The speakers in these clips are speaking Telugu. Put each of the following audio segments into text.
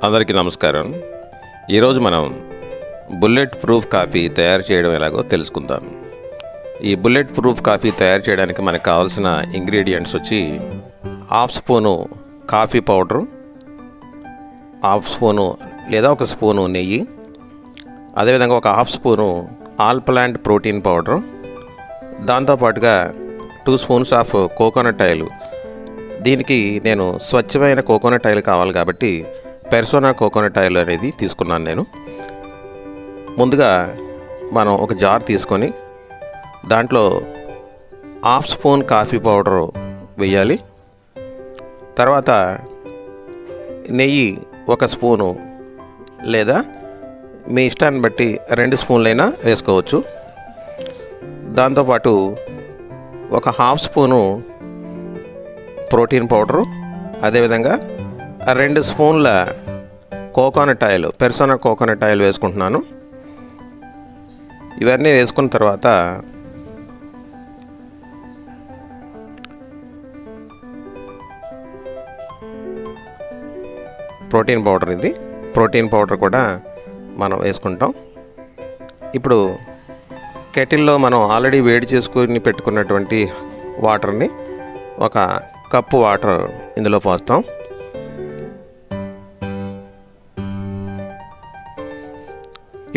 అందరికీ నమస్కారం. ఈరోజు మనం బుల్లెట్ ప్రూఫ్ కాఫీ తయారు చేయడం ఎలాగో తెలుసుకుందాం. ఈ బుల్లెట్ ప్రూఫ్ కాఫీ తయారు చేయడానికి మనకు కావాల్సిన ఇంగ్రీడియంట్స్ వచ్చి half spoon coffee powder, half spoon లేదా ఒక స్పూను నెయ్యి, అదేవిధంగా ఒక half spoon all plant protein powder, దాంతోపాటుగా 2 స్పూన్స్ ఆఫ్ కోకోనట్ ఆయిల్. దీనికి నేను స్వచ్ఛమైన కోకోనట్ ఆయిల్ కావాలి కాబట్టి పెర్సోనా కోకోనట్ ఆయిల్ అనేది తీసుకున్నాను నేను. ముందుగా మనం ఒక జార్ తీసుకొని దాంట్లో హాఫ్ స్పూన్ కాఫీ పౌడరు వేయాలి. తర్వాత నెయ్యి 1 స్పూను లేదా మీ ఇష్టాన్ని బట్టి 2 స్పూన్లైనా వేసుకోవచ్చు. దాంతోపాటు ఒక హాఫ్ స్పూను ప్రోటీన్ పౌడరు, అదేవిధంగా 2 స్పూన్ల coconut oil, persona coconut oil వేసుకుంటున్నాను. ఇవన్నీ వేసుకున్న తర్వాత ప్రోటీన్ పౌడర్, ఇది ప్రోటీన్ పౌడర్ కూడా మనం వేసుకుంటాం. ఇప్పుడు కెటిల్లో మనం ఆల్రెడీ వేడి చేసుకుని పెట్టుకున్నటువంటి వాటర్ని 1 కప్పు వాటర్ ఇందులో పోస్తాం.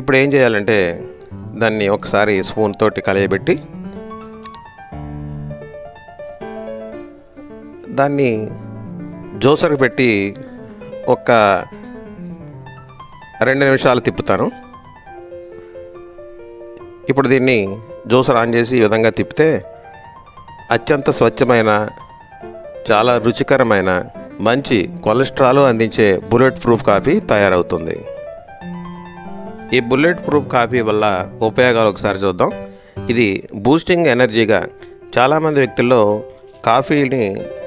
ఇప్పుడు ఏం చేయాలంటే దాన్ని ఒకసారి స్పూన్ తోటి కలయబెట్టి దాన్ని జ్యూసర్కి పెట్టి ఒక 2 నిమిషాలు తిప్పుతాను. ఇప్పుడు దీన్ని జ్యూసర్ ఆన్ చేసి ఈ విధంగా తిప్పితే అత్యంత స్వచ్ఛమైన, చాలా రుచికరమైన, మంచి కొలెస్ట్రాల్ అందించే బుల్లెట్ ప్రూఫ్ కాఫీ తయారవుతుంది. ఈ బుల్లెట్ ప్రూఫ్ కాఫీ వల్ల ఉపయోగాలు ఒకసారి చూద్దాం. ఇది బూస్టింగ్ ఎనర్జీగా చాలామంది వ్యక్తుల్లో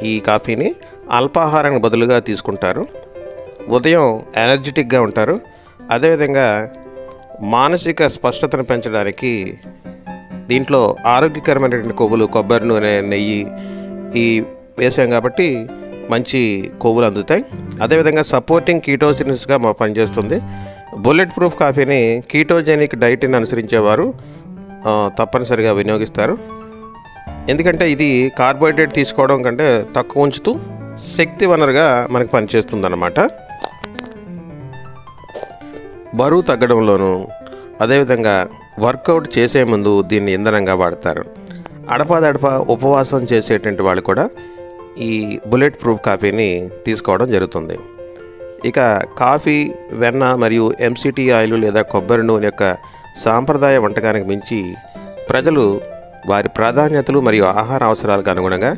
ఈ కాఫీని అల్పాహారానికి బదులుగా తీసుకుంటారు. ఉదయం ఎనర్జెటిక్గా ఉంటారు. అదేవిధంగా మానసిక స్పష్టతను పెంచడానికి దీంట్లో ఆరోగ్యకరమైనటువంటి కొవ్వులు, కొబ్బరి నూనె, నెయ్యి ఈ వేసాం కాబట్టి మంచి కొవ్వులు అందుతాయి. అదేవిధంగా సపోర్టింగ్ కీటోసిన్స్గా పనిచేస్తుంది. బుల్లెట్ ప్రూఫ్ కాఫీని కీటోజెనిక్ డైట్ని అనుసరించేవారు తప్పనిసరిగా వినియోగిస్తారు. ఎందుకంటే ఇది కార్బోహైడ్రేట్ తీసుకోవడం కంటే తక్కువ ఉంచుతూ శక్తి వనరుగా మనకు పనిచేస్తుంది అన్నమాట. బరువు తగ్గడంలోనూ, అదేవిధంగా వర్కౌట్ చేసే ముందు దీన్ని ఇంధనంగా వాడతారు. అడపాదడప ఉపవాసం చేసేటువంటి వాళ్ళు కూడా ఈ బుల్లెట్ ప్రూఫ్ కాఫీని తీసుకోవడం జరుగుతుంది. ఇక కాఫీ, వెన్న మరియు ఎంసిటీ ఆయిల్ లేదా కొబ్బరి నూనె యొక్క సాంప్రదాయ వంటకానికి మించి ప్రజలు వారి ప్రాధాన్యతలు మరియు ఆహార అవసరాలకు అనుగుణంగా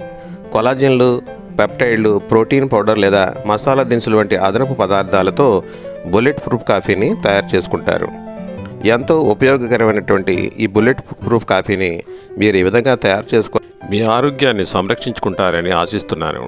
కొలాజన్లు, పెప్టైడ్లు, ప్రోటీన్ పౌడర్ లేదా మసాలా దినుసులు వంటి అదనపు పదార్థాలతో బుల్లెట్ ప్రూఫ్ కాఫీని తయారు చేసుకుంటారు. ఎంతో ఉపయోగకరమైనటువంటి ఈ బుల్లెట్ ప్రూఫ్ కాఫీని మీరు ఈ విధంగా తయారు చేసుకొని మీ ఆరోగ్యాన్ని సంరక్షించుకుంటారని ఆశిస్తున్నాను.